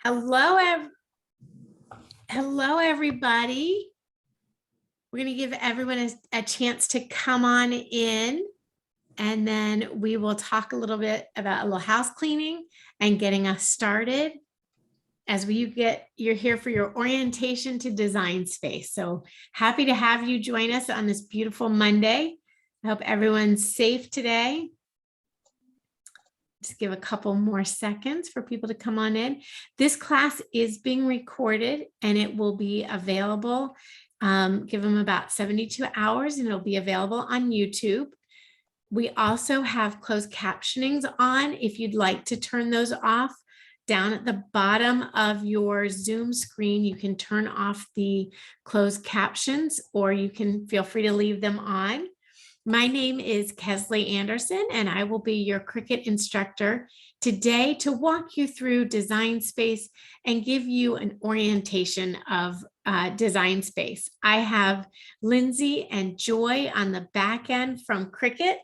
Hello, hello, everybody. We're going to give everyone a chance to come on in, and then we will talk a little bit about a little house cleaning and getting us started as you're here for your orientation to design space. So happy to have you join us on this beautiful Monday. I hope everyone's safe today. Just give a couple more seconds for people to come on in. This class is being recorded and it will be available. Give them about 72 hours and it'll be available on YouTube. We also have closed captionings on. If you'd like to turn those off, down at the bottom of your Zoom screen, you can turn off the closed captions, or you can feel free to leave them on. My name is Kesley Anderson, and I will be your Cricut instructor today to walk you through Design Space and give you an orientation of Design Space. I have Lindsay and Joy on the back end from Cricut.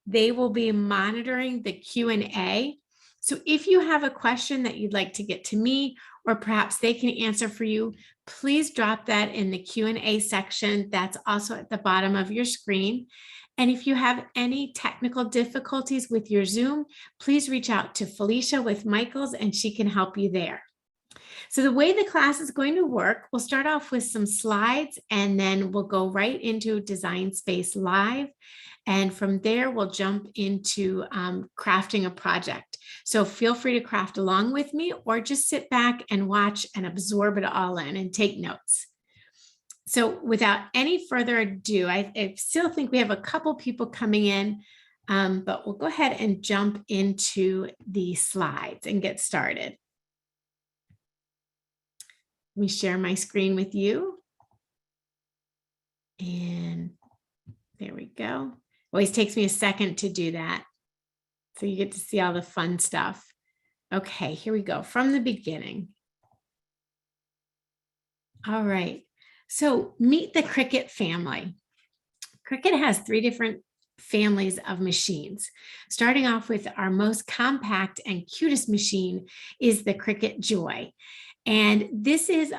They will be monitoring the Q&A. So if you have a question that you'd like to get to me, or perhaps they can answer for you, please drop that in the Q&A section. That's also at the bottom of your screen. And if you have any technical difficulties with your Zoom, please reach out to Felicia with Michaels and she can help you there. So the way the class is going to work, we'll start off with some slides and then we'll go right into Design Space Live. And from there, we'll jump into crafting a project. So feel free to craft along with me or just sit back and watch and absorb it all in and take notes. So without any further ado, I still think we have a couple people coming in, but we'll go ahead and jump into the slides and get started. Let me share my screen with you. And there we go. Always takes me a second to do that. So you get to see all the fun stuff. Okay, here we go from the beginning. All right. So meet the Cricut family. Cricut has 3 different families of machines. Starting off with our most compact and cutest machine is the Cricut Joy. And this is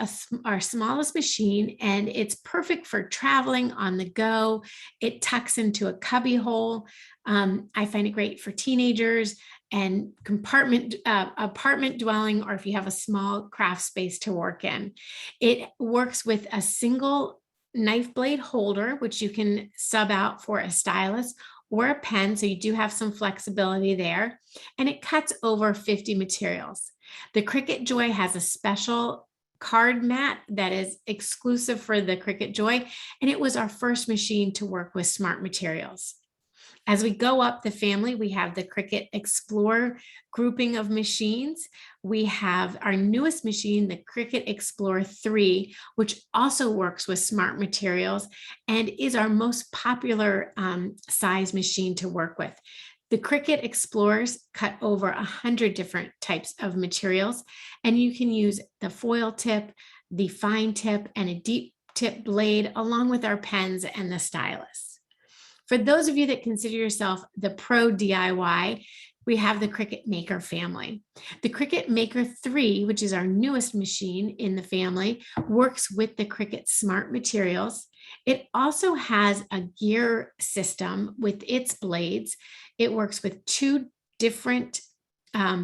our smallest machine, and it's perfect for traveling on the go. It tucks into a cubby hole. I find it great for teenagers and apartment dwelling, or if you have a small craft space to work in. It works with a single knife blade holder, which you can sub out for a stylus or a pen, so you do have some flexibility there, and it cuts over 50 materials. The Cricut Joy has a special card mat that is exclusive for the Cricut Joy, and it was our first machine to work with smart materials. As we go up the family, we have the Cricut Explorer grouping of machines. We have our newest machine, the Cricut Explorer 3, which also works with smart materials and is our most popular size machine to work with. The Cricut Explorers cut over 100 different types of materials, and you can use the foil tip, the fine tip, and a deep tip blade, along with our pens and the stylus. For those of you that consider yourself the pro DIY, we have the Cricut Maker family. The Cricut Maker 3, which is our newest machine in the family, works with the Cricut Smart Materials. It also has a gear system with its blades. It works with 2 different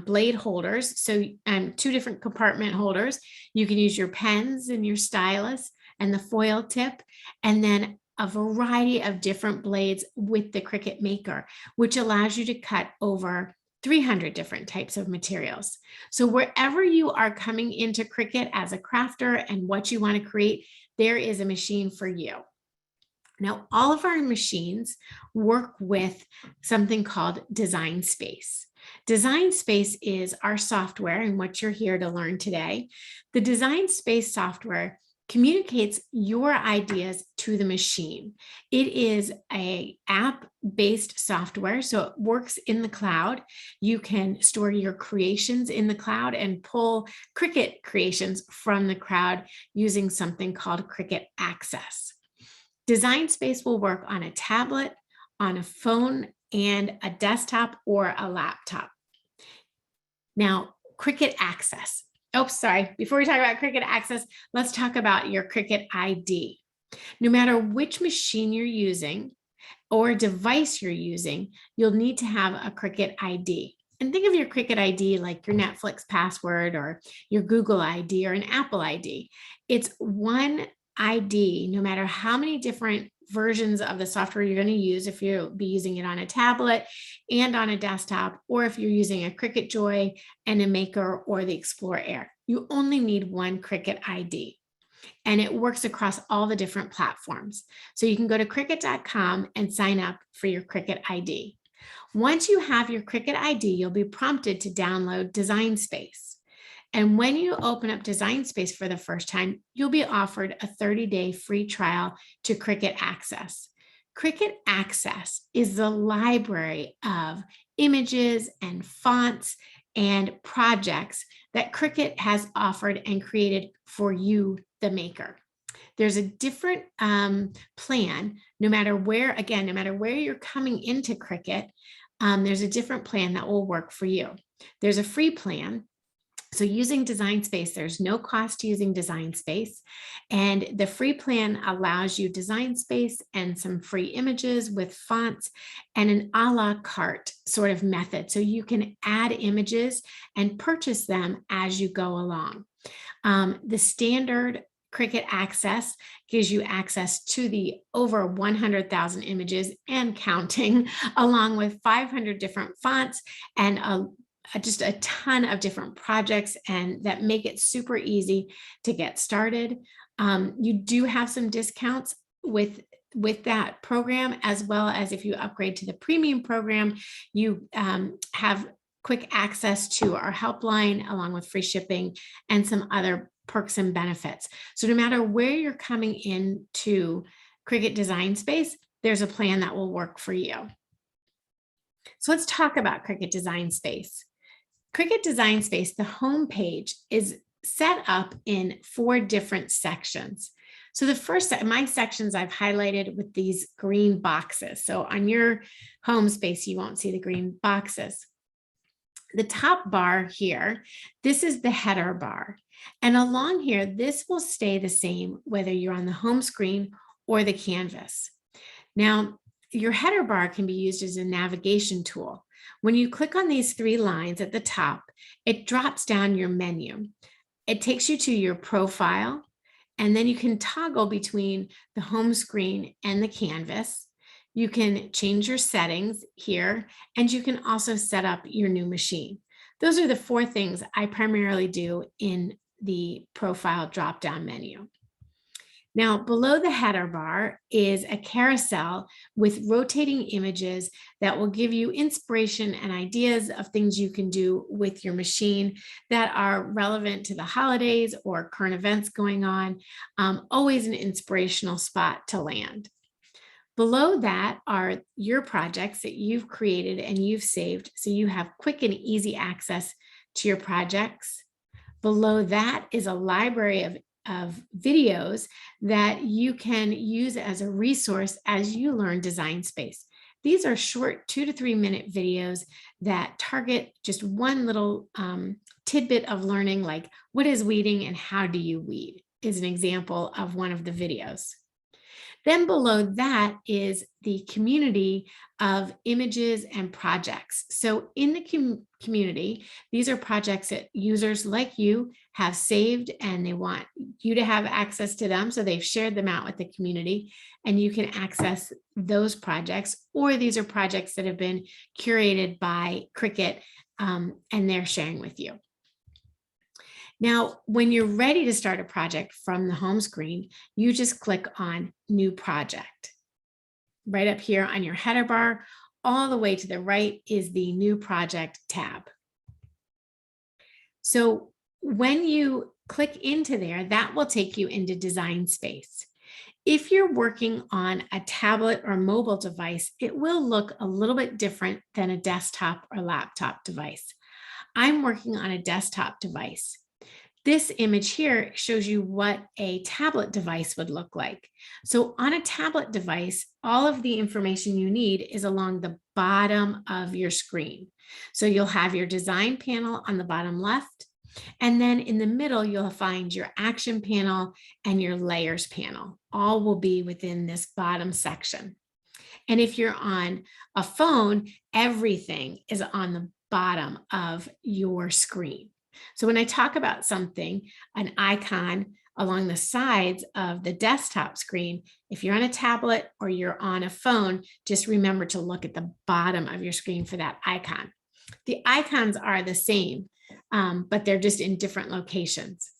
blade holders, so 2 different compartment holders. You can use your pens and your stylus and the foil tip, and then a variety of different blades with the Cricut Maker, which allows you to cut over 300 different types of materials. So wherever you are coming into Cricut as a crafter and what you want to create, there is a machine for you. Now, all of our machines work with something called Design Space. Design Space is our software and what you're here to learn today. The Design Space software communicates your ideas to the machine. It is an app-based software, so it works in the cloud. You can store your creations in the cloud and pull Cricut creations from the cloud using something called Cricut Access. Design Space will work on a tablet, on a phone, and a desktop or a laptop. Now, Cricut Access. Oh, sorry. Before we talk about Cricut Access, let's talk about your Cricut ID. No matter which machine you're using or device you're using, you'll need to have a Cricut ID. And think of your Cricut ID like your Netflix password or your Google ID or an Apple ID. It's one ID, no matter how many different versions of the software you're going to use, if you'll be using it on a tablet and on a desktop, or if you're using a Cricut Joy and a Maker or the Explore Air. You only need one Cricut ID. And it works across all the different platforms. So you can go to Cricut.com and sign up for your Cricut ID. Once you have your Cricut ID, you'll be prompted to download Design Space. And when you open up Design Space for the first time, you'll be offered a 30-day free trial to Cricut Access. Cricut Access is the library of images and fonts and projects that Cricut has offered and created for you, the maker. There's a different plan, no matter where you're coming into Cricut, there's a different plan that will work for you. There's a free plan. So using Design Space, there's no cost to using Design Space. And the free plan allows you Design Space and some free images with fonts and an a la carte sort of method. So you can add images and purchase them as you go along. The standard Cricut Access gives you access to the over 100,000 images and counting, along with 500 different fonts and just a ton of different projects, and that make it super easy to get started. You do have some discounts with that program, as well as if you upgrade to the premium program, you have quick access to our helpline along with free shipping and some other perks and benefits. So no matter where you're coming into Cricut Design Space, there's a plan that will work for you. So let's talk about Cricut Design Space. Cricut Design Space, the home page, is set up in 4 different sections. So the first, my sections I've highlighted with these green boxes. So on your home space, you won't see the green boxes. The top bar here, this is the header bar. And along here, this will stay the same whether you're on the home screen or the canvas. Now, your header bar can be used as a navigation tool. When you click on these 3 lines at the top, it drops down your menu. It takes you to your profile, and then you can toggle between the home screen and the canvas. You can change your settings here, and you can also set up your new machine. Those are the 4 things I primarily do in the profile drop-down menu. Now, below the header bar is a carousel with rotating images that will give you inspiration and ideas of things you can do with your machine that are relevant to the holidays or current events going on. Always an inspirational spot to land. Below that are your projects that you've created and you've saved, so you have quick and easy access to your projects. Below that is a library of videos that you can use as a resource as you learn Design Space. These are short 2 to 3 minute videos that target just one little tidbit of learning, like what is weeding and how do you weed is an example of one of the videos. Then below that is the community of images and projects. So in the community, these are projects that users like you have saved and they want you to have access to them. So they've shared them out with the community and you can access those projects, or these are projects that have been curated by Cricut and they're sharing with you. Now, when you're ready to start a project from the home screen, you just click on New Project. Right up here on your header bar, all the way to the right is the New Project tab. So when you click into there, that will take you into Design Space. If you're working on a tablet or mobile device, it will look a little bit different than a desktop or laptop device. I'm working on a desktop device. This image here shows you what a tablet device would look like. So on a tablet device, all of the information you need is along the bottom of your screen. So you'll have your design panel on the bottom left. And then in the middle, you'll find your action panel and your layers panel. All will be within this bottom section. And if you're on a phone, everything is on the bottom of your screen. So when I talk about something, an icon along the sides of the desktop screen, if you're on a tablet or you're on a phone, just remember to look at the bottom of your screen for that icon. The icons are the same, but they're just in different locations.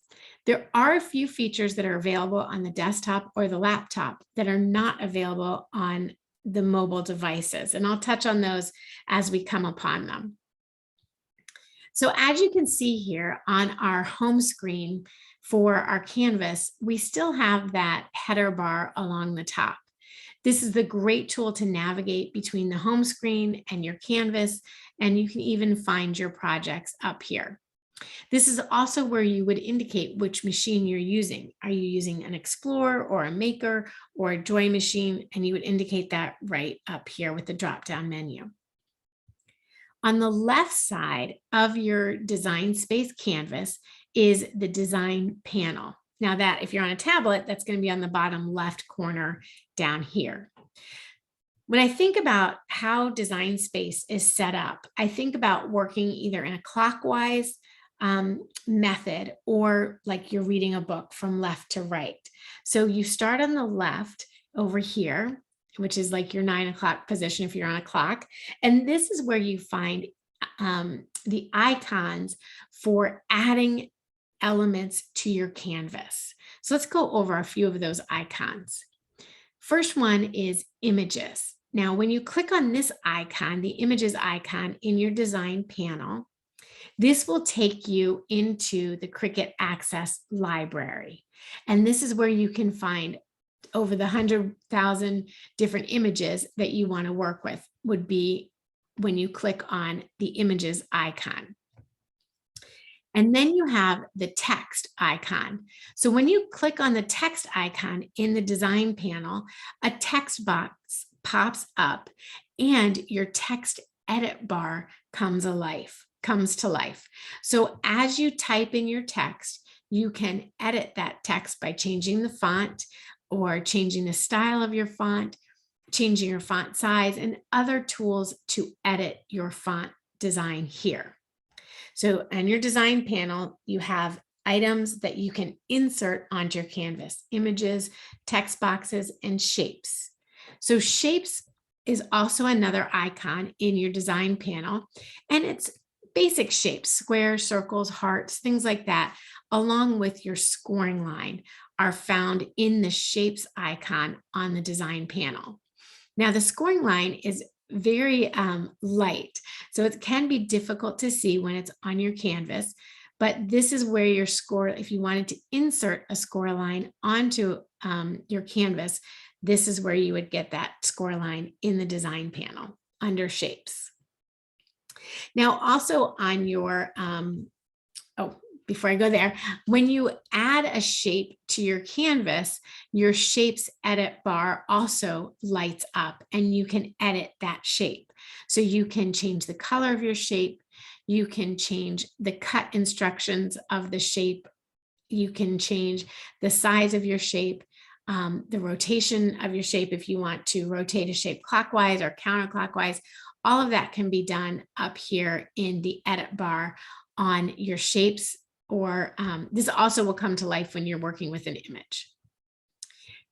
There are a few features that are available on the desktop or the laptop that are not available on the mobile devices, and I'll touch on those as we come upon them. So as you can see here on our home screen for our canvas, we still have that header bar along the top. This is the great tool to navigate between the home screen and your canvas, and you can even find your projects up here. This is also where you would indicate which machine you're using. Are you using an Explorer or a Maker or a Joy machine? And you would indicate that right up here with the drop-down menu. On the left side of your design space canvas is the design panel. Now that if you're on a tablet, that's going to be on the bottom left corner down here. When I think about how design space is set up, I think about working either in a clockwise method or like you're reading a book from left to right. So you start on the left over here, which is like your 9 o'clock position if you're on a clock. And this is where you find the icons for adding elements to your canvas. So let's go over a few of those icons. First one is images. Now, when you click on this icon, the images icon in your design panel, this will take you into the Cricut Access library. And this is where you can find over the 100,000 different images that you want to work with would be when you click on the images icon. And then you have the text icon. So when you click on the text icon in the design panel, a text box pops up and your text edit bar comes to life. So as you type in your text, you can edit that text by changing the font or changing the style of your font, changing your font size, and other tools to edit your font design here. So on your design panel, you have items that you can insert onto your canvas: images, text boxes, and shapes. So shapes is also another icon in your design panel, and it's basic shapes: squares, circles, hearts, things like that, along with your scoring line, are found in the shapes icon on the design panel. Now, the scoring line is very light, so it can be difficult to see when it's on your canvas, but this is where your score, if you wanted to insert a score line onto your canvas, this is where you would get that score line in the design panel under shapes. Now, also on your, before I go there, when you add a shape to your canvas, your shapes edit bar also lights up and you can edit that shape. So you can change the color of your shape. You can change the cut instructions of the shape. You can change the size of your shape, the rotation of your shape if you want to rotate a shape clockwise or counterclockwise. All of that can be done up here in the edit bar on your shapes, or this also will come to life when you're working with an image.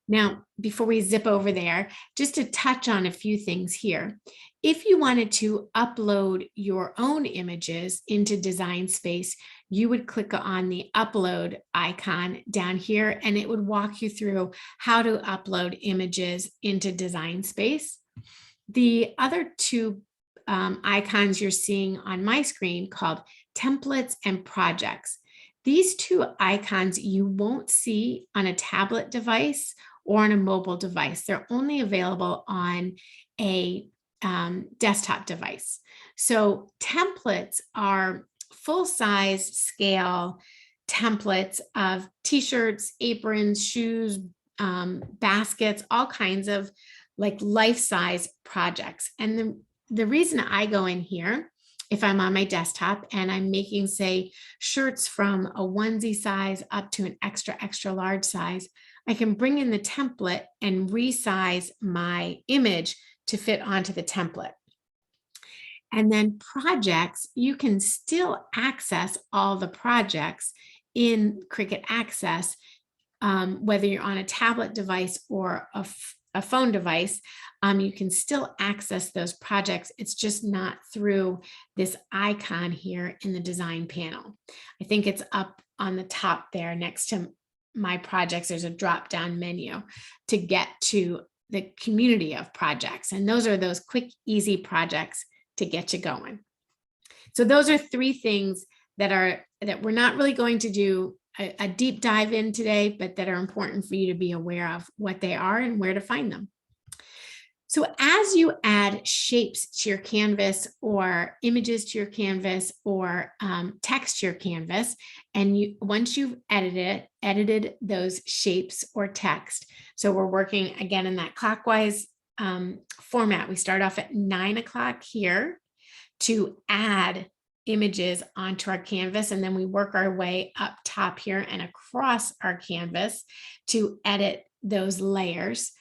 Now, before we zip over there, just to touch on a few things here. If you wanted to upload your own images into Design Space, you would click on the upload icon down here, and it would walk you through how to upload images into Design Space. The other two icons you're seeing on my screen called templates and projects. These two icons you won't see on a tablet device or on a mobile device. They're only available on a desktop device. So templates are full-size scale templates of t-shirts, aprons, shoes, baskets, all kinds of like life-size projects. And the reason I go in here if I'm on my desktop and I'm making, say, shirts from a onesie size up to an extra, extra large size, I can bring in the template and resize my image to fit onto the template. And then projects, you can still access all the projects in Cricut Access, whether you're on a tablet device or a phone device, you can still access those projects. It's just not through this icon here in the design panel. I think it's up on the top there next to my projects. There's a drop down menu to get to the community of projects. And those are those quick, easy projects to get you going. So those are 3 things that we're not really going to do a deep dive in today, but that are important for you to be aware of what they are and where to find them. So as you add shapes to your canvas or images to your canvas or text to your canvas, and once you've edited those shapes or text, so we're working again in that clockwise format. We start off at 9 o'clock here to add images onto our canvas, and then we work our way up top here and across our canvas to edit those layers.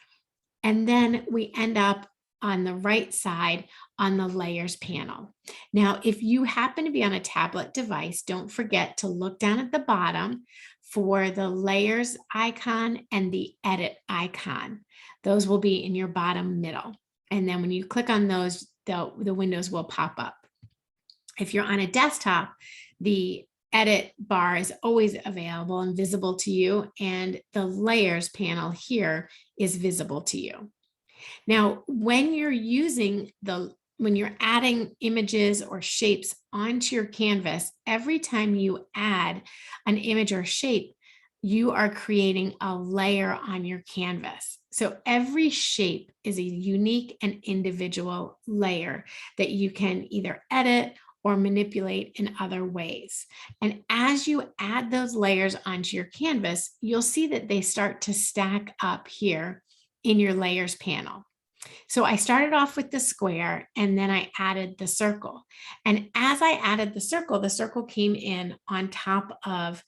And then we end up on the right side on the layers panel. Now, if you happen to be on a tablet device, don't forget to look down at the bottom for the layers icon and the edit icon. Those will be in your bottom middle. And then when you click on those, the windows will pop up. If you're on a desktop, the edit bar is always available and visible to you, and the layers panel here is visible to you. Now, when you're adding images or shapes onto your canvas, every time you add an image or shape, you are creating a layer on your canvas. So every shape is a unique and individual layer that you can either edit or manipulate in other ways. And as you add those layers onto your canvas, you'll see that they start to stack up here in your layers panel. So I started off with the square and then I added the circle. And as I added the circle came in on top of,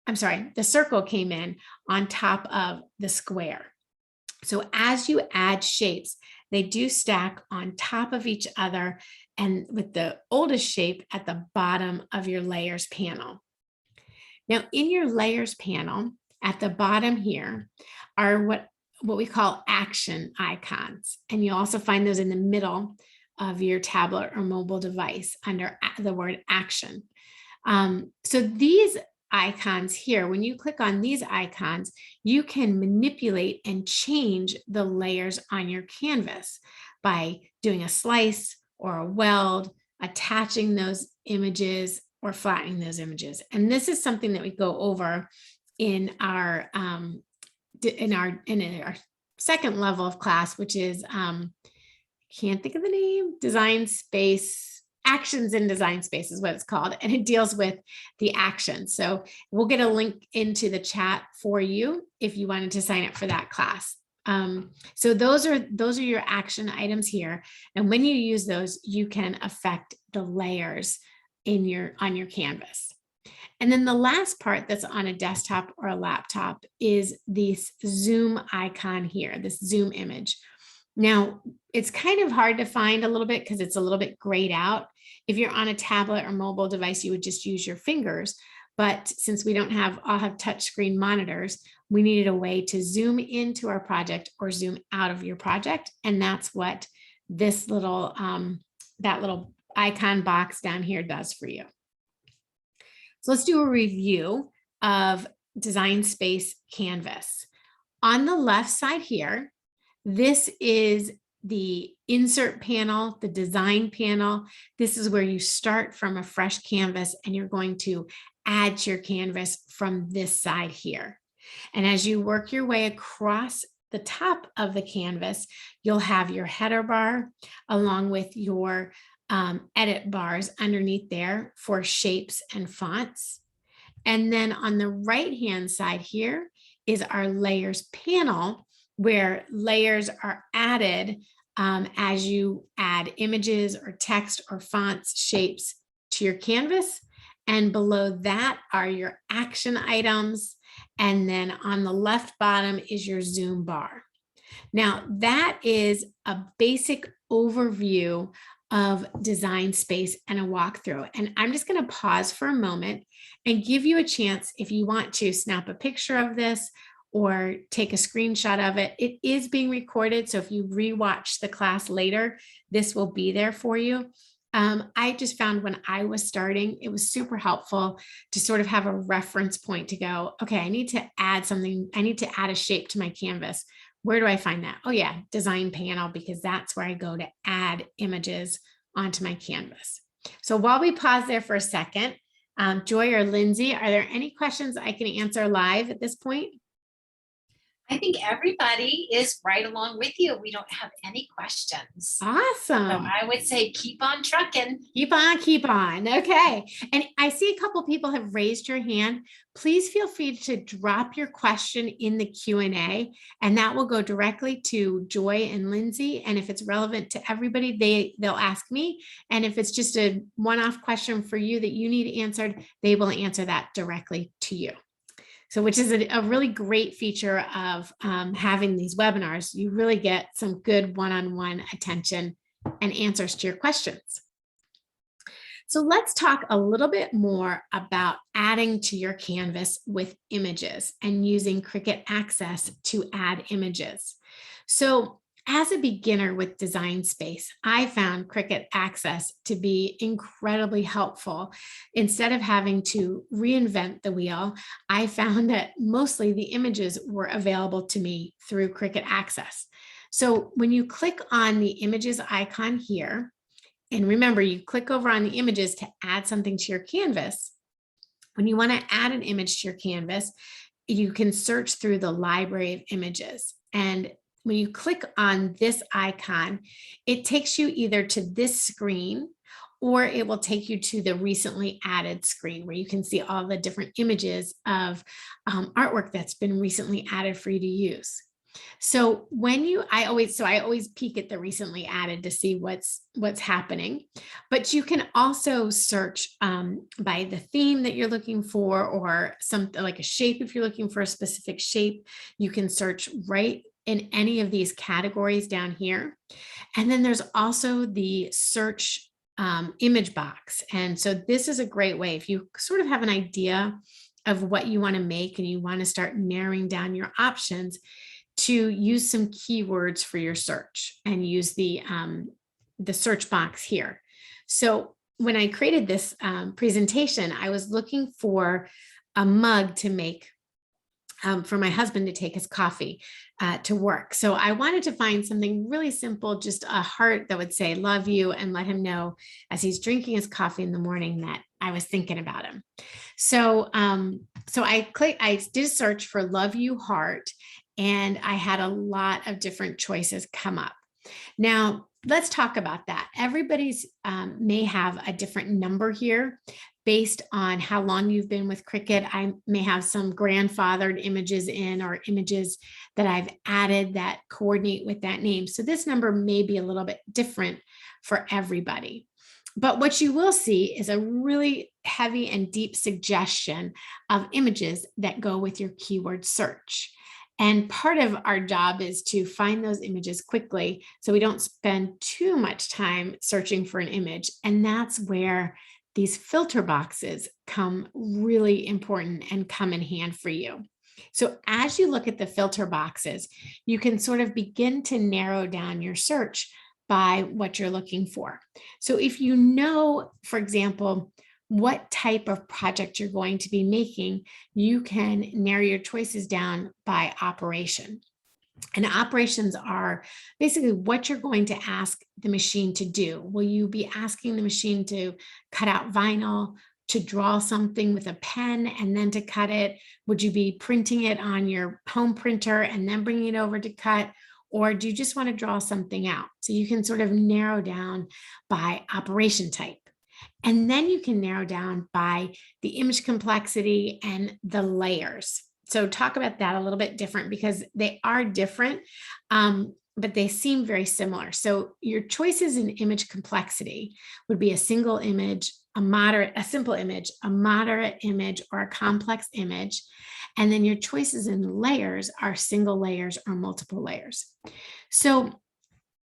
the circle came in on top of the square. So as you add shapes, they do stack on top of each other, and with the oldest shape at the bottom of your layers panel. Now in your layers panel at the bottom here are what we call action icons. And you also find those in the middle of your tablet or mobile device under the word action. So these icons here, when you click on these icons, you can manipulate and change the layers on your canvas by doing a slice or a weld, attaching those images or flattening those images. And this is something that we go over in our second level of class, which is can't think of the name, design space, actions in design space is what it's called, and it deals with the action. So we'll get a link into the chat for you if you wanted to sign up for that class. So those are your action items here, and when you use those, you can affect the layers on your canvas. And then the last part that's on a desktop or a laptop is this zoom icon here, this zoom image. Now, it's kind of hard to find a little bit because it's a little bit grayed out. If you're on a tablet or mobile device, you would just use your fingers. But since we don't all have touchscreen monitors, we needed a way to zoom into our project or zoom out of your project. And that's what this little, that little icon box down here does for you. So let's do a review of Design Space Canvas. On the left side here, this is the insert panel, the design panel. This is where you start from a fresh canvas and you're going to add to your canvas from this side here. And as you work your way across the top of the canvas, you'll have your header bar along with your edit bars underneath there for shapes and fonts. And then on the right-hand side here is our layers panel, where layers are added as you add images or text or fonts, shapes to your canvas. And below that are your action items. And then on the left bottom is your zoom bar. Now, that is a basic overview of Design Space and a walkthrough. And I'm just going to pause for a moment and give you a chance, if you want to, snap a picture of this or take a screenshot of it. It is being recorded, so if you rewatch the class later, this will be there for you. I just found when I was starting, it was super helpful to sort of have a reference point to go, okay, I need to add something. I need to add a shape to my canvas. Where do I find that? Oh yeah, design panel, because that's where I go to add images onto my canvas. So while we pause there for a second, Joy or Lindsay, are there any questions I can answer live at this point? I think everybody is right along with you. We don't have any questions. So Awesome. I would say keep on trucking. Keep on, keep on. Okay. And I see a couple people have raised your hand. Please feel free to drop your question in the Q&A, and that will go directly to Joy and Lindsay. And if it's relevant to everybody, they'll ask me. And if it's just a one-off question for you that you need answered, they will answer that directly to you. So, which is a really great feature of having these webinars. You really get some good one-on-one attention and answers to your questions. So let's talk a little bit more about adding to your canvas with images and using Cricut Access to add images. So as a beginner with Design Space, I found Cricut Access to be incredibly helpful. Instead of having to reinvent the wheel, I found that mostly the images were available to me through Cricut Access. So when you click on the images icon here, and remember, you click over on the images to add something to your canvas. When you want to add an image to your canvas, you can search through the library of images. And when you click on this icon, it takes you either to this screen or it will take you to the recently added screen where you can see all the different images of artwork that's been recently added for you to use. So I always peek at the recently added to see what's happening, but you can also search by the theme that you're looking for, or something like a shape. If you're looking for a specific shape, you can search right in any of these categories down here. And then there's also the search image box. And so this is a great way if you sort of have an idea of what you want to make and you want to start narrowing down your options, to use some keywords for your search and use the search box here. So when I created this presentation, I was looking for a mug to make for my husband to take his coffee to work. So I wanted to find something really simple, just a heart that would say love you, and let him know as he's drinking his coffee in the morning that I was thinking about him. So I did a search for love you heart, and I had a lot of different choices come up. Now, let's talk about that. Everybody's may have a different number here based on how long you've been with Cricut. I may have some grandfathered images in, or images that I've added that coordinate with that name. So this number may be a little bit different for everybody. But what you will see is a really heavy and deep suggestion of images that go with your keyword search. And part of our job is to find those images quickly so we don't spend too much time searching for an image. And that's where these filter boxes come really important and come in hand for you. So as you look at the filter boxes, you can sort of begin to narrow down your search by what you're looking for. So if you know, for example, what type of project you're going to be making, you can narrow your choices down by operation. And operations are basically what you're going to ask the machine to do. Will you be asking the machine to cut out vinyl, to draw something with a pen and then to cut it? Would you be printing it on your home printer and then bringing it over to cut? Or do you just want to draw something out? So you can sort of narrow down by operation type. And then you can narrow down by the image complexity and the layers. So talk about that a little bit different, because they are different. but they seem very similar. So your choices in image complexity would be a single image, a simple image, a moderate image, or a complex image. And then your choices in layers are single layers or multiple layers. So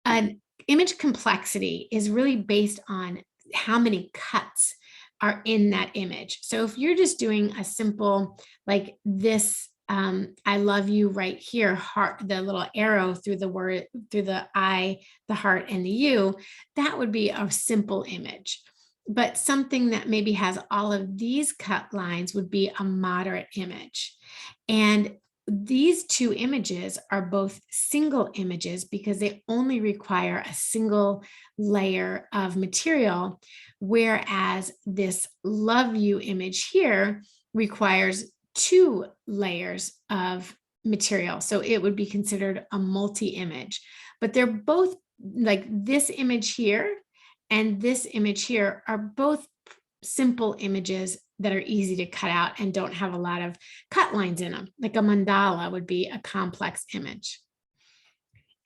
an image complexity is really based on how many cuts are in that image. So if you're just doing a simple, like this, I love you right here, heart, the little arrow through the word, through the I, the heart, and the U, that would be a simple image. But something that maybe has all of these cut lines would be a moderate image. And these two images are both single images because they only require a single layer of material, whereas this love you image here requires 2 layers of material. So it would be considered a multi-image, but they're both, like this image here and this image here are both simple images that are easy to cut out and don't have a lot of cut lines in them. Like a mandala would be a complex image.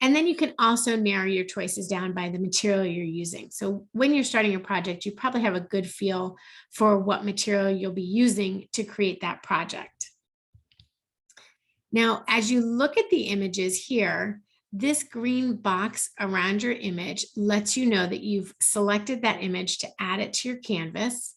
And then you can also narrow your choices down by the material you're using. So when you're starting a project, you probably have a good feel for what material you'll be using to create that project. Now, as you look at the images here, this green box around your image lets you know that you've selected that image to add it to your canvas.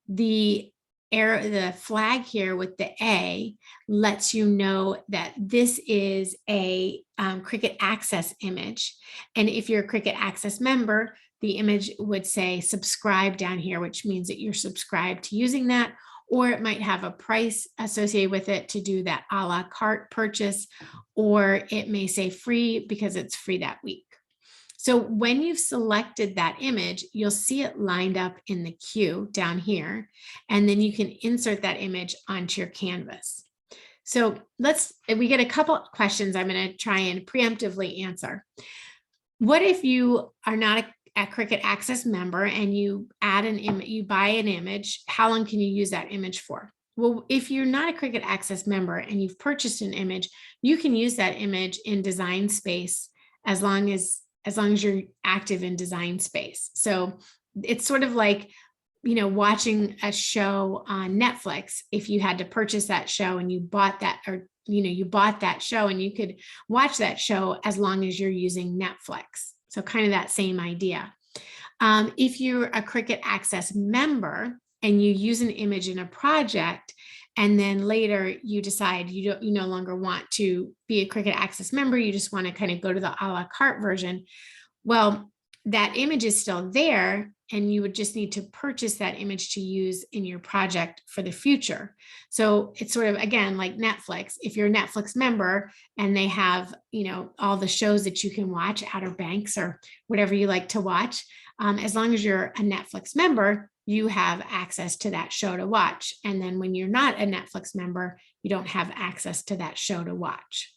The arrow, the flag here with the A lets you know that this is a Cricut Access image. And if you're a Cricut Access member, the image would say subscribe down here, which means that you're subscribed to using that, or it might have a price associated with it to do that a la carte purchase, or it may say free because it's free that week. So when you've selected that image, you'll see it lined up in the queue down here, and then you can insert that image onto your canvas. So we get a couple questions I'm going to try and preemptively answer. What if you are not a Cricut Access member and you add an image, you buy an image, how long can you use that image for? Well, if you're not a Cricut Access member and you've purchased an image, you can use that image in Design Space as long as you're active in Design Space. So it's sort of like, watching a show on Netflix. If you had to purchase that show and you bought that, or, you bought that show and you could watch that show as long as you're using Netflix. So kind of that same idea. If you're a Cricut Access member and you use an image in a project, and then later you decide you no longer want to be a Cricut Access member, you just want to kind of go to the a la carte version. Well, that image is still there, and you would just need to purchase that image to use in your project for the future. So it's sort of, again, like Netflix. If you're a Netflix member and they have, all the shows that you can watch, Outer Banks or whatever you like to watch, as long as you're a Netflix member, you have access to that show to watch. And then when you're not a Netflix member, you don't have access to that show to watch.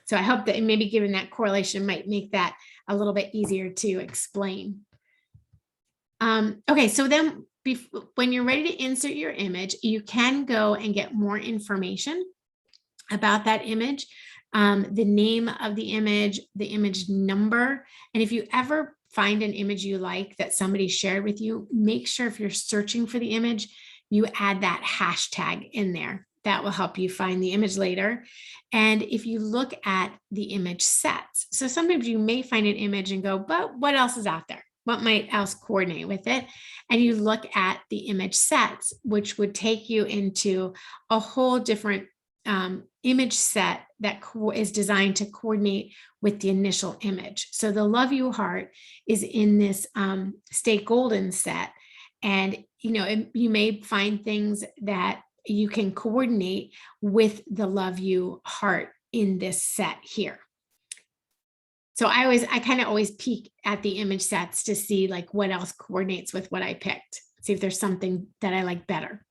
So I hope that maybe given that correlation might make that a little bit easier to explain. Okay, so then when you're ready to insert your image, you can go and get more information about that image, the name of the image number. And if you ever find an image you like that somebody shared with you, make sure if you're searching for the image, you add that hashtag in there. That will help you find the image later. And if you look at the image sets, so sometimes you may find an image and go, but what else is out there? What might else coordinate with it? And you look at the image sets, which would take you into a whole different image set that is designed to coordinate with the initial image. So the Love You Heart is in this Stay Golden set. And, you may find things that you can coordinate with the Love You Heart in this set here. So I kind of always peek at the image sets to see like what else coordinates with what I picked, see if there's something that I like better.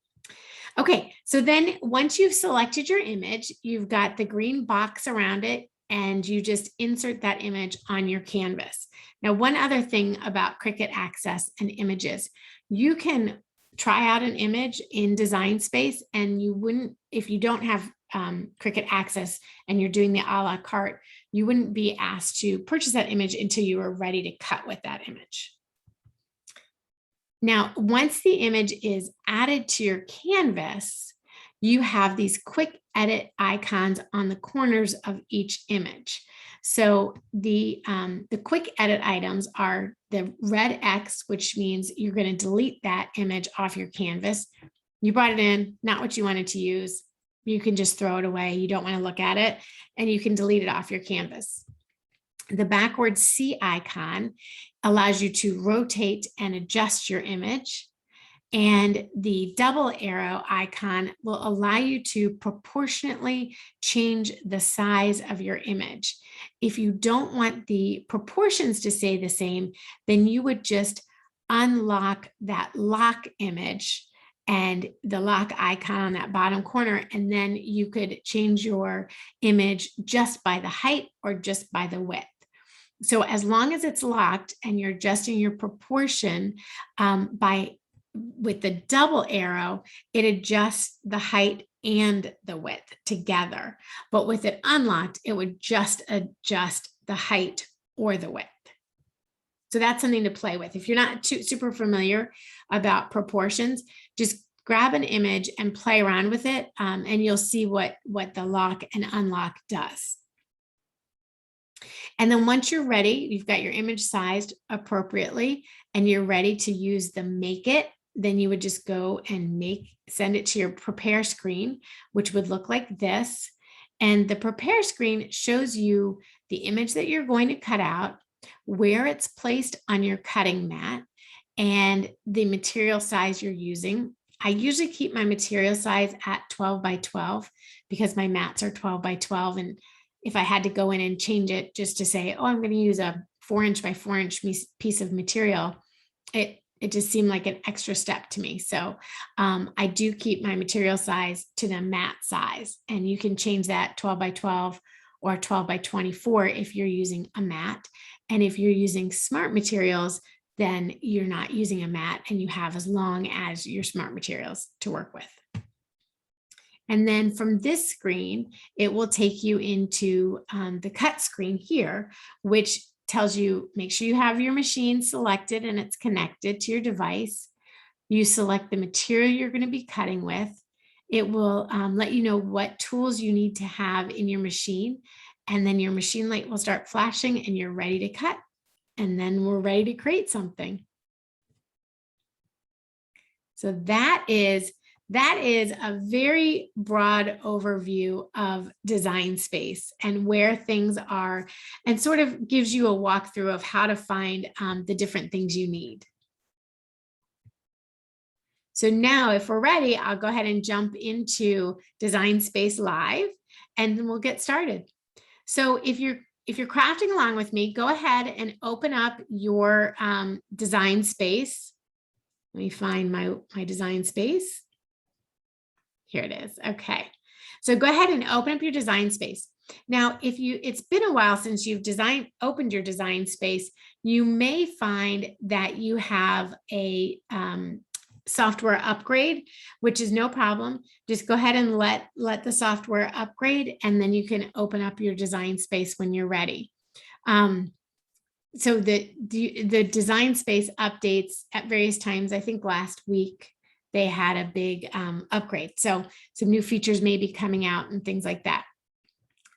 Okay, so then once you've selected your image, you've got the green box around it, and you just insert that image on your canvas. Now, one other thing about Cricut Access and images, you can try out an image in Design Space, and you wouldn't, if you don't have Cricut Access and you're doing the a la carte, you wouldn't be asked to purchase that image until you were ready to cut with that image. Now, once the image is added to your canvas, you have these quick edit icons on the corners of each image. So the quick edit items are the red X, which means you're going to delete that image off your canvas. You brought it in, not what you wanted to use. You can just throw it away. You don't want to look at it, and you can delete it off your canvas. The backward C icon allows you to rotate and adjust your image. And the double arrow icon will allow you to proportionately change the size of your image. If you don't want the proportions to stay the same, then you would just unlock that lock image and the lock icon on that bottom corner, and then you could change your image just by the height or just by the width. So as long as it's locked and you're adjusting your proportion with the double arrow, it adjusts the height and the width together. But with it unlocked, it would just adjust the height or the width. So that's something to play with. If you're not super familiar about proportions, just grab an image and play around with it, and you'll see what the lock and unlock does. And then once you're ready, you've got your image sized appropriately, and you're ready to use the Make It, then you would just go and send it to your prepare screen, which would look like this. And the prepare screen shows you the image that you're going to cut out, where it's placed on your cutting mat, and the material size you're using. I usually keep my material size at 12 by 12 because my mats are 12 by 12. And if I had to go in and change it just to say, oh, I'm going to use a 4" by 4" piece of material, it just seemed like an extra step to me. So I do keep my material size to the mat size, and you can change that 12 by 12 or 12 by 24 if you're using a mat. And if you're using smart materials, then you're not using a mat and you have as long as your smart materials to work with. And then from this screen, it will take you into the cut screen here, which tells you, make sure you have your machine selected and it's connected to your device. You select the material you're going to be cutting with. It will let you know what tools you need to have in your machine. And then your machine light will start flashing and you're ready to cut. And then we're ready to create something. So that is a very broad overview of Design Space and where things are, and sort of gives you a walkthrough of how to find the different things you need. So now if we're ready, I'll go ahead and jump into Design Space Live, and then we'll get started. So if you're crafting along with me, go ahead and open up your Design Space. Let me find my Design Space. Here it is. Okay. So go ahead and open up your Design Space. Now, it's been a while since you've opened your Design Space, you may find that you have a software upgrade, which is no problem. Just go ahead and let the software upgrade, and then you can open up your Design Space when you're ready. So the Design Space updates at various times. I think last week they had a big upgrade. So some new features may be coming out and things like that.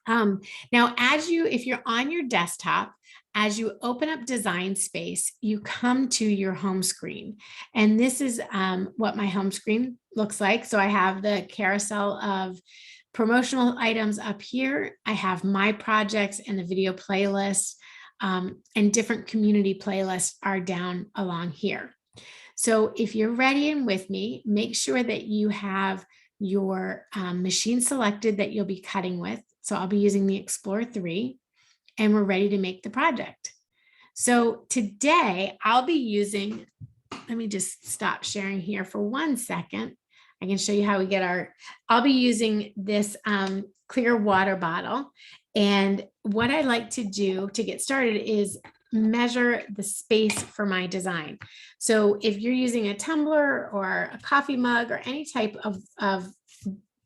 Now, if you're on your desktop, as you open up Design Space, you come to your home screen. And this is what my home screen looks like. So I have the carousel of promotional items up here. I have my projects and the video playlist, and different community playlists are down along here. So if you're ready and with me, make sure that you have your machine selected that you'll be cutting with. So I'll be using the Explorer 3, and we're ready to make the project. So today I'll be using, let me just stop sharing here for 1 second. I can show you how we get I'll be using this clear water bottle. And what I like to do to get started is measure the space for my design. So if you're using a tumbler or a coffee mug or any type of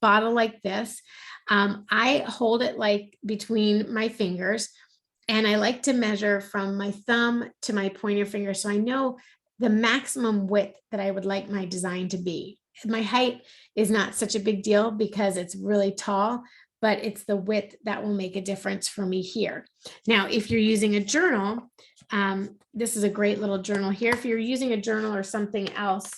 bottle like this, I hold it like between my fingers, and I like to measure from my thumb to my pointer finger so I know the maximum width that I would like my design to be. My height is not such a big deal because it's really tall, but it's the width that will make a difference for me here. Now, if you're using a journal, this is a great little journal here. If you're using a journal or something else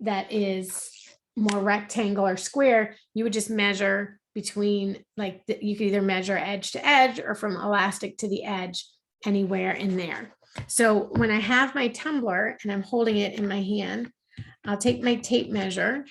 that is more rectangle or square, you would just measure between, like, you could either measure edge to edge or from elastic to the edge, anywhere in there. So when I have my tumbler and I'm holding it in my hand, I'll take my tape measure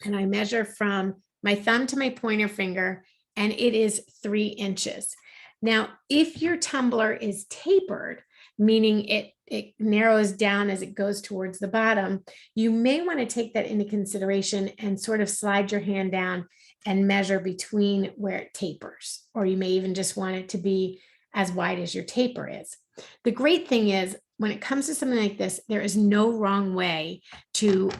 and I measure from my thumb to my pointer finger, and it is 3 inches. Now, if your tumbler is tapered, meaning it narrows down as it goes towards the bottom, you may want to take that into consideration and sort of slide your hand down and measure between where it tapers, or you may even just want it to be as wide as your taper is. The great thing is, when it comes to something like this, there is no wrong way to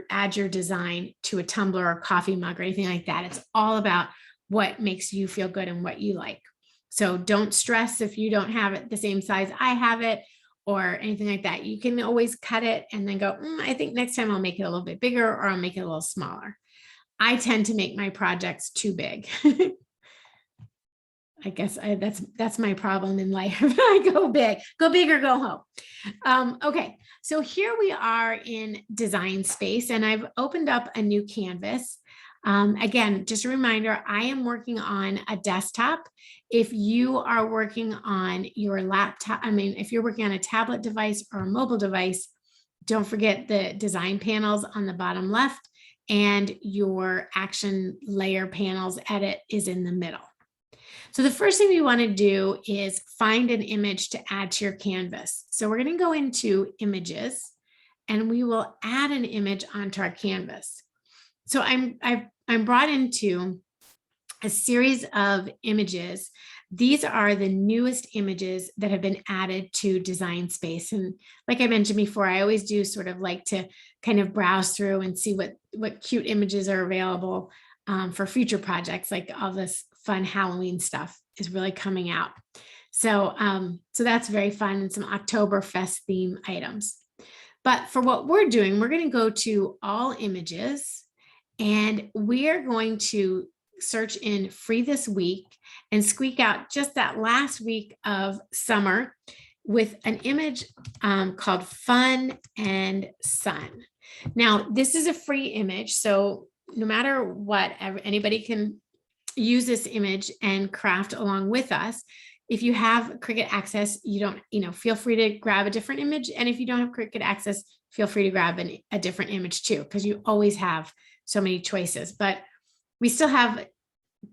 add your design to a tumbler or coffee mug or anything like that. It's all about what makes you feel good and what you like. So don't stress if you don't have it the same size I have it or anything like that. You can always cut it and then go, I think next time I'll make it a little bit bigger, or I'll make it a little smaller. I tend to make my projects too big. I guess that's my problem in life. I go big or go home. Okay, so here we are in Design Space, and I've opened up a new canvas. Again, just a reminder, I am working on a desktop. If you are working on your laptop, if you're working on a tablet device or a mobile device, don't forget the design panels on the bottom left, and your action layer panels edit is in the middle. So the first thing we want to do is find an image to add to your canvas. So we're going to go into images, and we will add an image onto our canvas. So I'm brought into a series of images. These are the newest images that have been added to Design Space. And like I mentioned before, I always do sort of like to kind of browse through and see what cute images are available for future projects. Like all this fun Halloween stuff is really coming out. So that's very fun, and some Oktoberfest theme items. But for what we're doing, we're going to go to all images, and we are going to search in free this week and squeak out just that last week of summer with an image called Fun and Sun. Now, this is a free image, so no matter what, anybody can use this image and craft along with us. If you have Cricut access, feel free to grab a different image. And if you don't have Cricut access, feel free to grab a different image too, because you always have so many choices. But we still have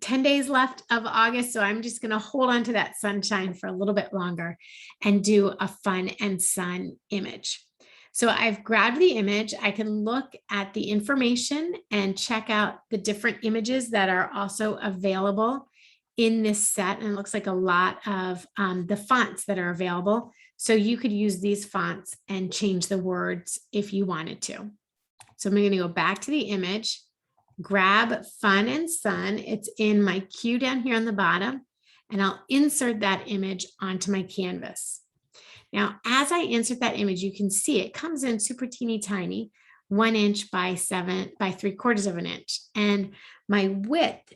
10 days left of August. So I'm just going to hold on to that sunshine for a little bit longer and do a Fun and Sun image. So I've grabbed the image. I can look at the information and check out the different images that are also available in this set. And it looks like a lot of the fonts that are available. So you could use these fonts and change the words if you wanted to. So I'm going to go back to the image, grab Fun and Sun. It's in my queue down here on the bottom, and I'll insert that image onto my canvas. Now, as I insert that image, you can see it comes in super teeny tiny, 1 inch by 3/4 of an inch. And my width,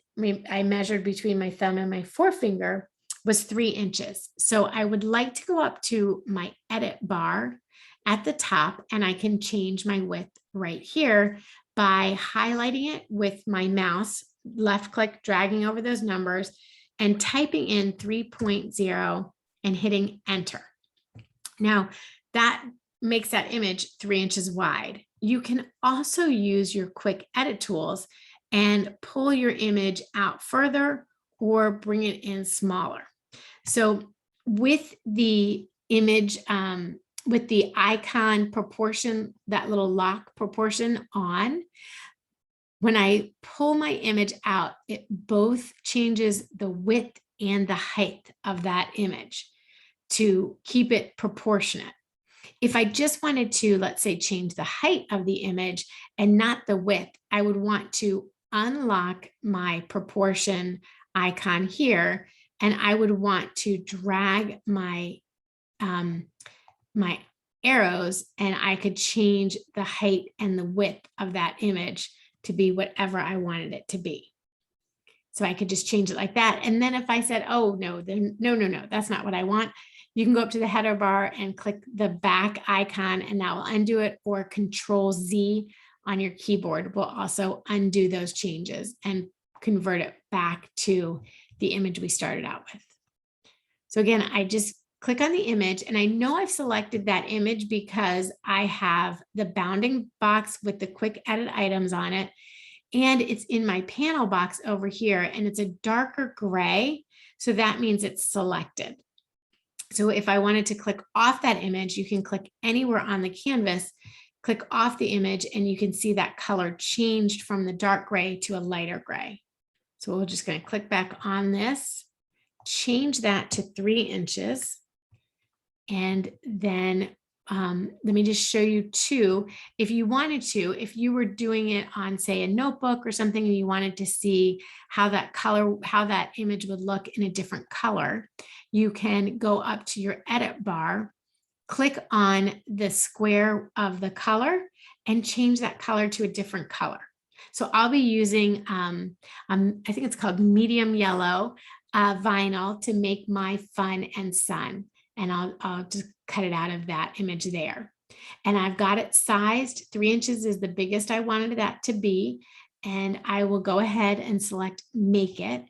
I measured between my thumb and my forefinger, was 3 inches. So I would like to go up to my edit bar at the top, and I can change my width right here by highlighting it with my mouse, left click, dragging over those numbers, and typing in 3.0 and hitting enter. Now, that makes that image 3 inches wide. You can also use your quick edit tools and pull your image out further or bring it in smaller. So with the image, with the icon proportion, that little lock proportion on, when I pull my image out, it both changes the width and the height of that image to keep it proportionate. If I just wanted to, let's say, change the height of the image and not the width, I would want to unlock my proportion icon here, and I would want to drag my my arrows, and I could change the height and the width of that image to be whatever I wanted it to be. So I could just change it like that. And then if I said, oh, no, then no, that's not what I want, you can go up to the header bar and click the back icon, and that will undo it, or Control Z on your keyboard will also undo those changes and convert it back to the image we started out with. So again, I just click on the image, and I know I've selected that image because I have the bounding box with the quick edit items on it. And it's in my panel box over here, and it's a darker gray. So that means it's selected. So if I wanted to click off that image, you can click anywhere on the canvas, click off the image, and you can see that color changed from the dark gray to a lighter gray. So we're just going to click back on this, change that to 3 inches. And then let me just show you too, if you wanted to, if you were doing it on, say, a notebook or something, and you wanted to see how that color, how that image would look in a different color, you can go up to your edit bar, click on the square of the color, and change that color to a different color. So I'll be using, I think it's called medium yellow vinyl to make my fun and sun. And I'll just cut it out of that image there. And I've got it sized. 3 inches is the biggest I wanted that to be. And I will go ahead and select Make It.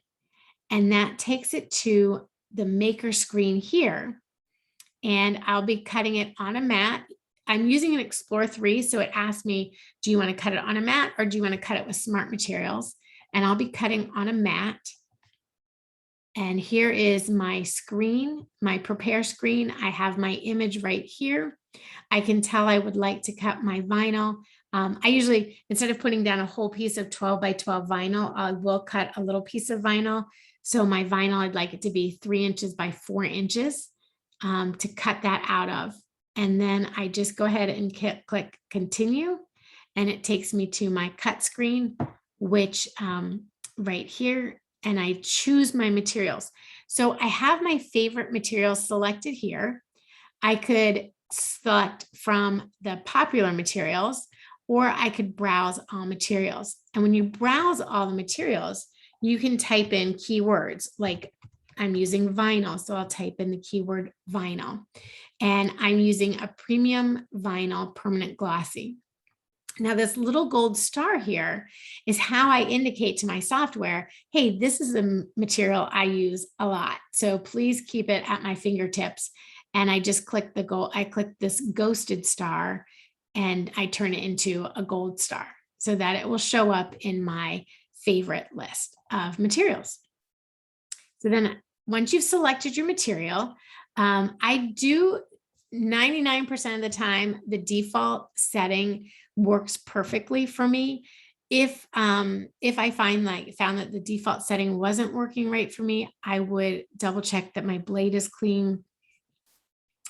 And that takes it to the maker screen here. And I'll be cutting it on a mat. I'm using an Explore 3, so it asks me, do you want to cut it on a mat, or do you want to cut it with smart materials? And I'll be cutting on a mat. And here is my screen, my prepare screen. I have my image right here. I can tell I would like to cut my vinyl. I usually, instead of putting down a whole piece of 12 by 12 vinyl, I will cut a little piece of vinyl. So my vinyl, I'd like it to be 3 inches by 4 inches to cut that out of. And then I just go ahead and click continue. And it takes me to my cut screen, which right here, and I choose my materials. So I have my favorite materials selected here. I could select from the popular materials, or I could browse all materials. And when you browse all the materials, you can type in keywords like I'm using vinyl. So I'll type in the keyword vinyl, and I'm using a premium vinyl permanent glossy. Now, this little gold star here is how I indicate to my software, hey, this is a material I use a lot. So please keep it at my fingertips. And I just click the gold, I click this ghosted star, and I turn it into a gold star so that it will show up in my favorite list of materials. So then once you've selected your material, I do 99% of the time, the default setting works perfectly for me. If I found that the default setting wasn't working right for me, I would double check that my blade is clean.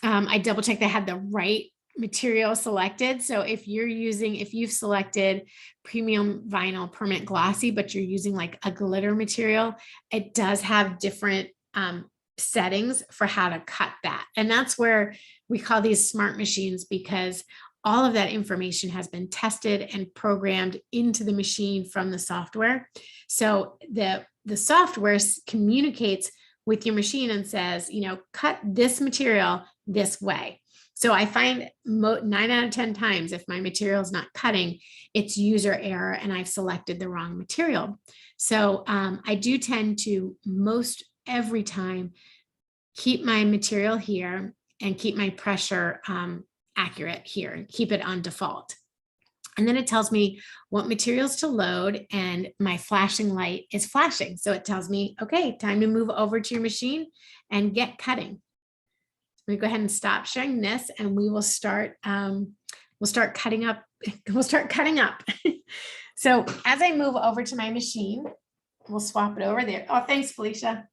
I double check that I had the right material selected. So if you've selected premium vinyl permanent glossy, but you're using like a glitter material, it does have different settings for how to cut that. And that's where we call these smart machines, because all of that information has been tested and programmed into the machine from the software. So the software communicates with your machine and says, cut this material this way. So I find 9 out of 10 times, if my material is not cutting, it's user error and I've selected the wrong material. So I do tend to most every time keep my material here and keep my pressure accurate here and keep it on default. And then it tells me what materials to load, and my flashing light is flashing. So it tells me, okay, time to move over to your machine and get cutting. Let me go ahead and stop sharing this, and we will start, we'll start cutting up. We'll start cutting up. So as I move over to my machine, we'll swap it over there. Oh, thanks, Felicia.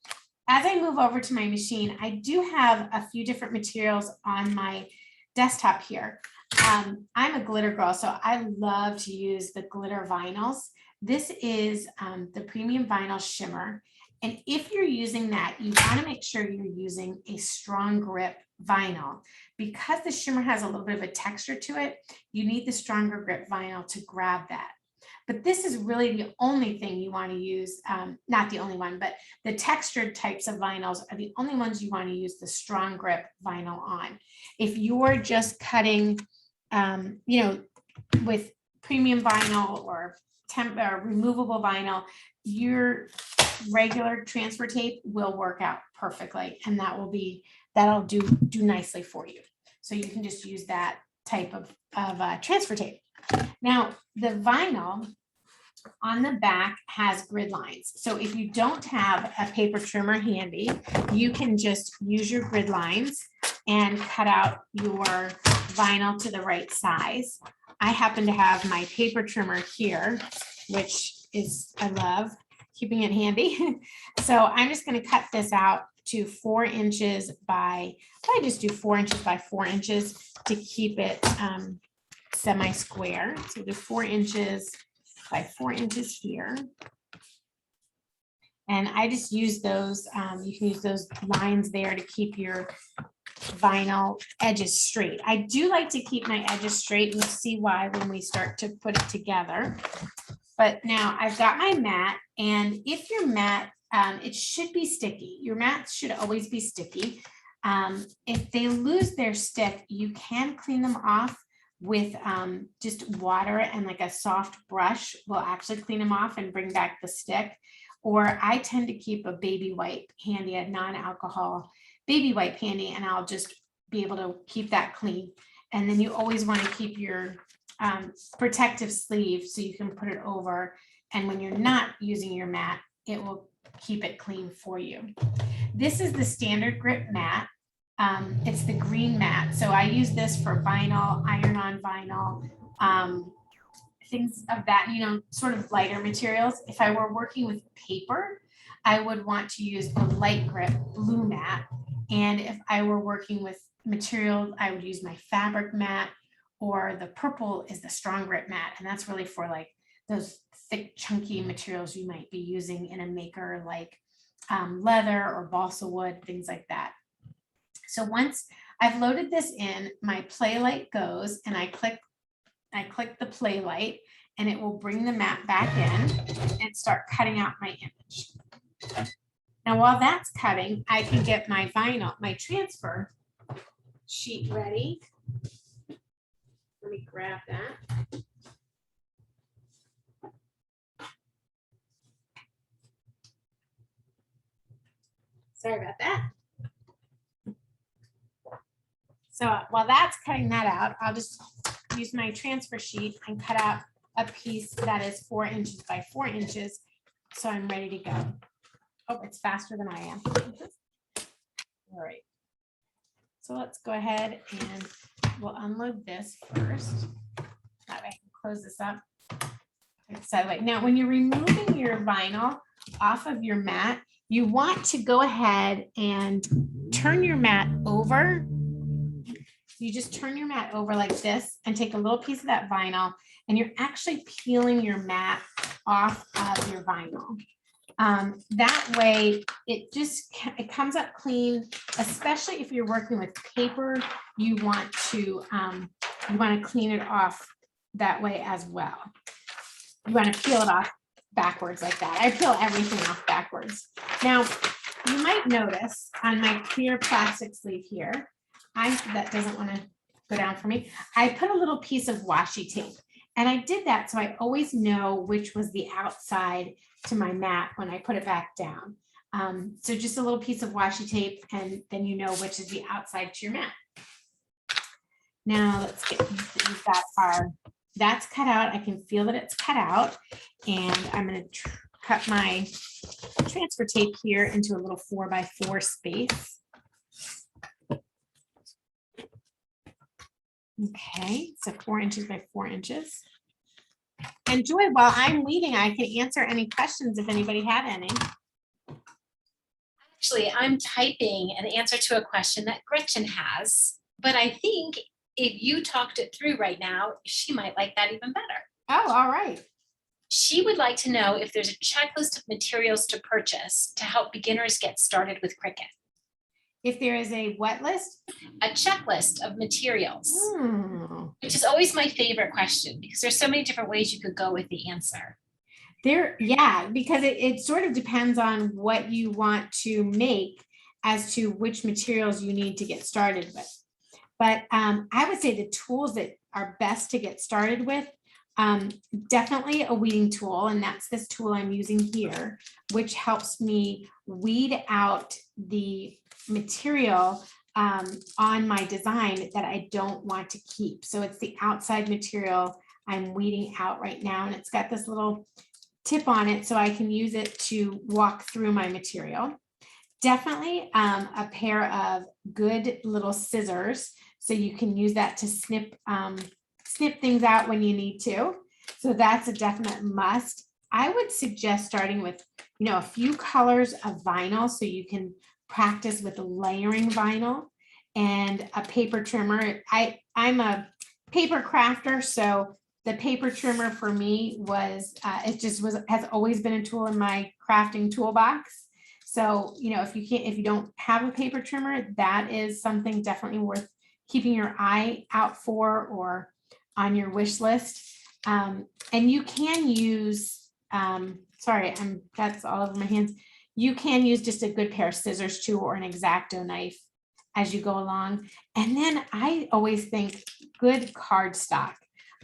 As I move over to my machine, I do have a few different materials on my desktop here. I'm a glitter girl, so I love to use the glitter vinyls. This is the premium vinyl shimmer. And if you're using that, you want to make sure you're using a strong grip vinyl. Because the shimmer has a little bit of a texture to it, you need the stronger grip vinyl to grab that. But this is really the only thing you want to use, not the only one, but the textured types of vinyls are the only ones you want to use the strong grip vinyl on. If you're just cutting, with premium vinyl or removable vinyl, your regular transfer tape will work out perfectly, and that'll do nicely for you. So you can just use that type of transfer tape. Now, the vinyl on the back has grid lines. So if you don't have a paper trimmer handy, you can just use your grid lines and cut out your vinyl to the right size. I happen to have my paper trimmer here, which is, I love keeping it handy. So I'm just going to cut this out to 4 inches by, I just do 4 inches by 4 inches to keep it semi-square. So do 4 inches by 4 inches here. And I just use those, you can use those lines there to keep your vinyl edges straight. I do like to keep my edges straight, and you'll see why when we start to put it together. But now I've got my mat, and if your mat, it should be sticky. Your mats should always be sticky. If they lose their stick, you can clean them off with just water, and like a soft brush will actually clean them off and bring back the stick. Or I tend to keep a baby wipe handy, a non-alcohol baby wipe handy, and I'll just be able to keep that clean. And then you always want to keep your protective sleeve so you can put it over, and when you're not using your mat, it will keep it clean for you. This is the standard grip mat. It's the green mat. So I use this for vinyl, iron-on vinyl, things of that, sort of lighter materials. If I were working with paper, I would want to use the light grip blue mat. And if I were working with material, I would use my fabric mat, or the purple is the strong grip mat. And that's really for like those thick, chunky materials you might be using in a maker, like leather or balsa wood, things like that. So once I've loaded this in, my play light goes, and I click the play light, and it will bring the mat back in and start cutting out my image. Now, while that's cutting, I can get my vinyl, my transfer sheet ready. Let me grab that. Sorry about that. So while that's cutting that out, I'll just use my transfer sheet and cut out a piece that is 4 inches by 4 inches. So I'm ready to go. Oh, it's faster than I am. All right. So let's go ahead and we'll unload this first. That way I can close this up. Now, when you're removing your vinyl off of your mat, you want to go ahead and turn your mat over. You just turn your mat over like this and take a little piece of that vinyl, and you're actually peeling your mat off of your vinyl. That way it comes up clean, especially if you're working with paper. You want to clean it off that way as well. You want to peel it off backwards like that. I peel everything off backwards. Now, you might notice on my clear plastic sleeve here, that doesn't want to go down for me. I put a little piece of washi tape, and I did that so I always know which was the outside to my mat when I put it back down. So just a little piece of washi tape, and then you know which is the outside to your mat. Now let's get, we've got that's cut out. I can feel that it's cut out, and I'm going to cut my transfer tape here into a little 4x4 space. Okay, so 4 inches by 4 inches. And Joy, while I'm weeding, I can answer any questions if anybody had any. Actually, I'm typing an answer to a question that Gretchen has, but I think if you talked it through right now, she might like that even better. Oh, all right. She would like to know if there's a checklist of materials to purchase to help beginners get started with Cricut. If there is a what list? A checklist of materials, Hmm. which is always my favorite question because there's so many different ways you could go with the answer. Yeah, because it sort of depends on what you want to make as to which materials you need to get started with. But I would say the tools that are best to get started with, definitely a weeding tool, and that's this tool I'm using here, which helps me weed out the material on my design that I don't want to keep. So it's the outside material I'm weeding out right now, and it's got this little tip on it so I can use it to walk through my material. Definitely a pair of good little scissors, so you can use that to snip things out when you need to. So that's a definite must. I would suggest starting with, a few colors of vinyl so you can practice with layering vinyl, and a paper trimmer. I'm a paper crafter, so the paper trimmer for me was has always been a tool in my crafting toolbox. So, if you don't have a paper trimmer, that is something definitely worth keeping your eye out for or on your wish list. And you can use, that's all over my hands. You can use just a good pair of scissors too, or an X-Acto knife as you go along. And then I always think good cardstock.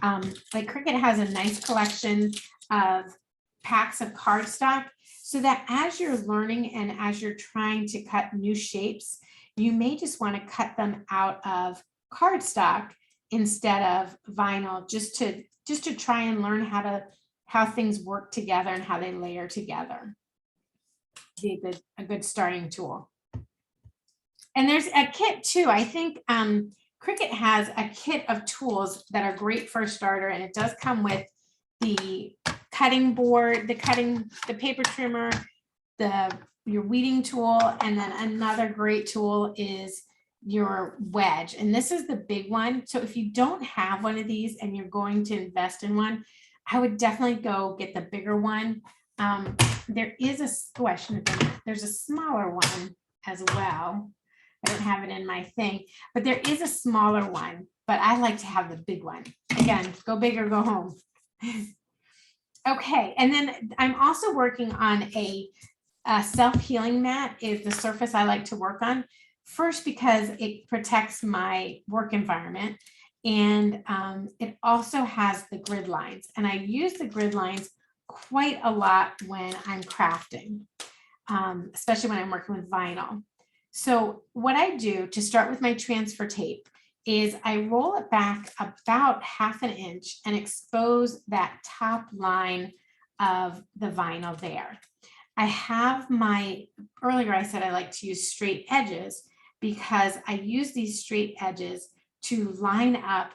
Like Cricut has a nice collection of packs of cardstock, so that as you're learning and as you're trying to cut new shapes, you may just want to cut them out of cardstock instead of vinyl, just to try and learn how things work together and how they layer together. Be a good starting tool. And there's a kit too. I think Cricut has a kit of tools that are great for a starter, and it does come with the cutting board, the paper trimmer, your weeding tool, and then another great tool is your wedge. And this is the big one. So if you don't have one of these and you're going to invest in one, I would definitely go get the bigger one. There is there's a smaller one as well. I don't have it in my thing, but there is a smaller one, but I like to have the big one. Again, go big or go home. Okay, and then I'm also working on a self-healing mat is the surface I like to work on. First, because it protects my work environment, and it also has the grid lines, and I use the grid lines quite a lot when I'm crafting, especially when I'm working with vinyl. So what I do to start with my transfer tape is I roll it back about 1/2 inch and expose that top line of the vinyl there. I have earlier I said I like to use straight edges because I use these straight edges to line up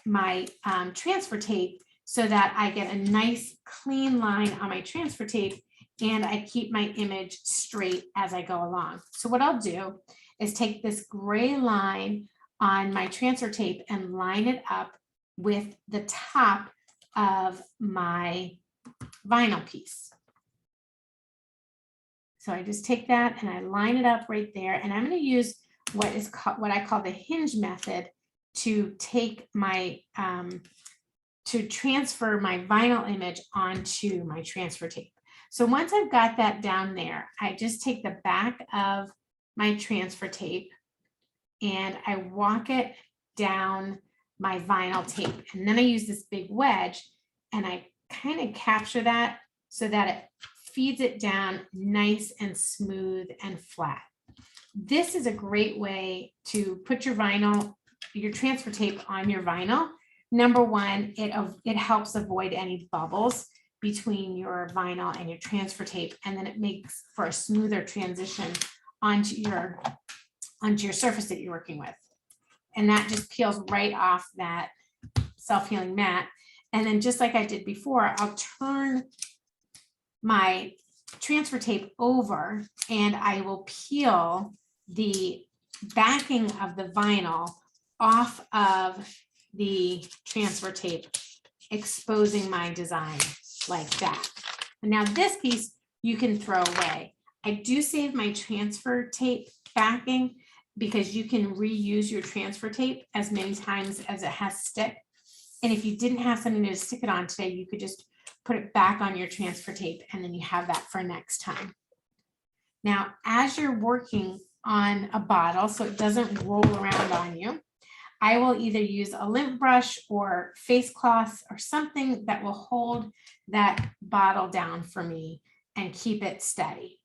my transfer tape so that I get a nice clean line on my transfer tape and I keep my image straight as I go along. So what I'll do is take this gray line on my transfer tape and line it up with the top of my vinyl piece. So I just take that and I line it up right there, and I'm going to use what I call the hinge method to take my to transfer my vinyl image onto my transfer tape. So once I've got that down there, I just take the back of my transfer tape and I walk it down my vinyl tape. And then I use this big wedge and I kind of capture that so that it feeds it down nice and smooth and flat. This is a great way to put your transfer tape on your vinyl. Number one, it helps avoid any bubbles between your vinyl and your transfer tape, and then it makes for a smoother transition onto your surface that you're working with. And that just peels right off that self-healing mat. And then just like I did before, I'll turn my transfer tape over and I will peel the backing of the vinyl off of the transfer tape, exposing my design. like that. And now this piece you can throw away. I do save my transfer tape backing because you can reuse your transfer tape as many times as it has stick. And if you didn't have something to stick it on today, you could just put it back on your transfer tape and then you have that for next time. Now, as you're working on a bottle, so it doesn't roll around on you, I will either use a lint brush or face cloths or something that will hold that bottle down for me and keep it steady.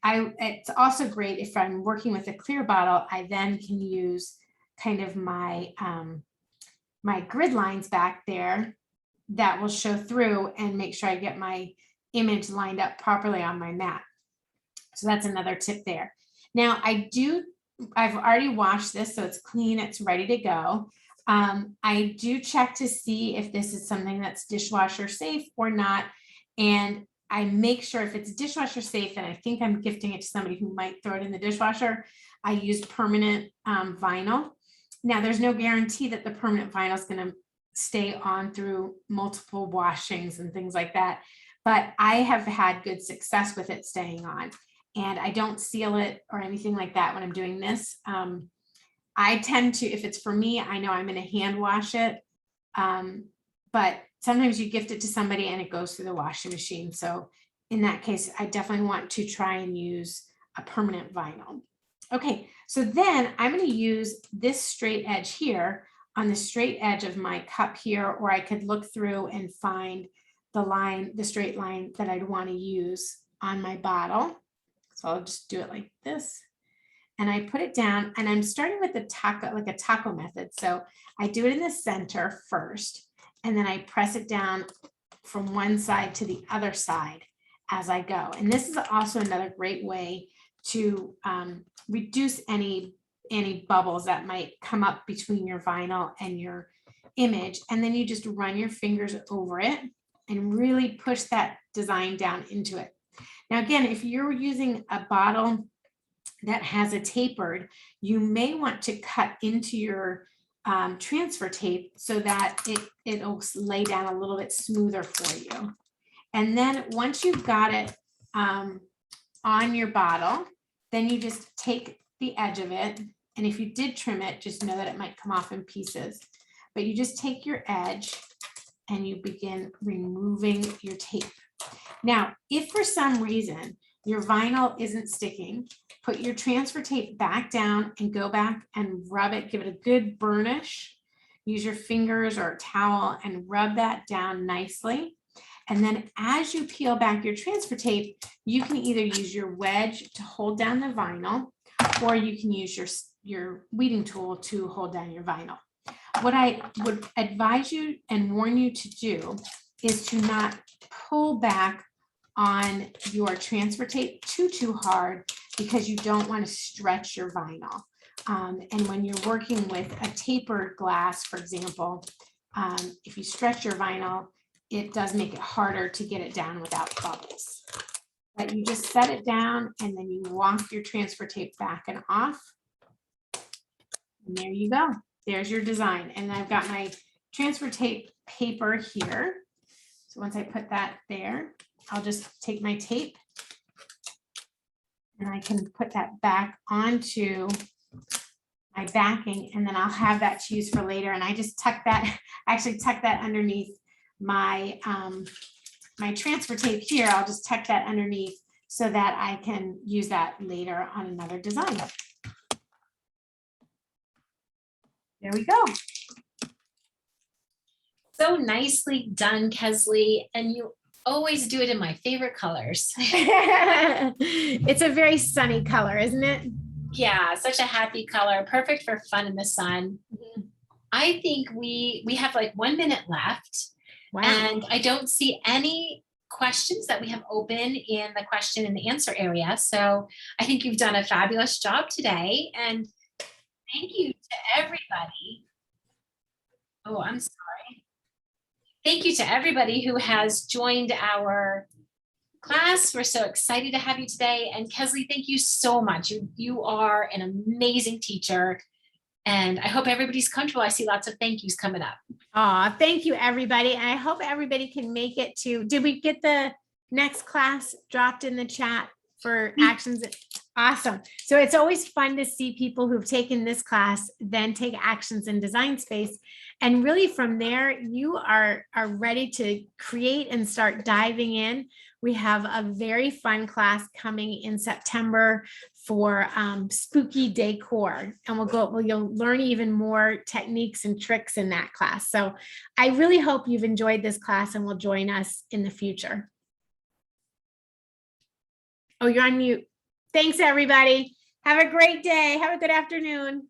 It's also great if I'm working with a clear bottle, I then can use kind of my, my grid lines back there that will show through and make sure I get my image lined up properly on my mat. So that's another tip there. Now I've already washed this, so it's clean, it's ready to go. I do check to see if this is something that's dishwasher safe or not. And I make sure if it's dishwasher safe, and I think I'm gifting it to somebody who might throw it in the dishwasher, I use permanent vinyl. Now there's no guarantee that the permanent vinyl is going to stay on through multiple washings and things like that. But I have had good success with it staying on. And I don't seal it or anything like that when I'm doing this. I tend to, if it's for me, I know I'm going to hand wash it. But sometimes you gift it to somebody and it goes through the washing machine. So in that case, I definitely want to try and use a permanent vinyl. Okay, so then I'm going to use this straight edge here on the straight edge of my cup here, or I could look through and find the line, the straight line that I'd want to use on my bottle. So I'll just do it like this. And I put it down and I'm starting with the taco, like a taco method. So I do it in the center first, and then I press it down from one side to the other side as I go. And this is also another great way to reduce any bubbles that might come up between your vinyl and your image. And then you just run your fingers over it and really push that design down into it. Now, again, if you're using a bottle that has a tapered, you may want to cut into your transfer tape so that it'll lay down a little bit smoother for you. And then once you've got it on your bottle, then you just take the edge of it. And if you did trim it, just know that it might come off in pieces. But you just take your edge and you begin removing your tape. Now, if for some reason your vinyl isn't sticking, put your transfer tape back down and go back and rub it, give it a good burnish. Use your fingers or a towel and rub that down nicely. And then as you peel back your transfer tape, you can either use your wedge to hold down the vinyl, or you can use your weeding tool to hold down your vinyl. What I would advise you and warn you to do is to not pull back on your transfer tape too hard, because you don't want to stretch your vinyl. And when you're working with a tapered glass, for example, if you stretch your vinyl, it does make it harder to get it down without bubbles. But you just set it down and then you walk your transfer tape back and off. And there you go. There's your design. And I've got my transfer tape paper here. So once I put that there, I'll just take my tape and I can put that back onto my backing, and then I'll have that to use for later. And I just tuck that, actually tuck that underneath my, my transfer tape here. I'll just tuck that underneath so that I can use that later on another design. There we go. So nicely done, Kesley. And you always do it in my favorite colors. It's a very sunny color, isn't it? Yeah, such a happy color, perfect for fun in the sun. I think we have like 1 minute left. Wow. And I don't see any questions that we have open in the question and answer area. So I think you've done a fabulous job today. And thank you to everybody. Oh, I'm sorry. Thank you to everybody who has joined our class. We're so excited to have you today. And Kesley, thank you so much. You are an amazing teacher. And I hope everybody's comfortable. I see lots of thank yous coming up. Oh, thank you, everybody. And I hope everybody can make it to, did we get the next class dropped in the chat for actions? Awesome. So it's always fun to see people who've taken this class, then take actions in Design Space. And really from there, you are ready to create and start diving in. We have a very fun class coming in September for spooky decor, and you'll learn even more techniques and tricks in that class. So I really hope you've enjoyed this class and will join us in the future. Oh, you're on mute. Thanks, everybody. Have a great day. Have a good afternoon.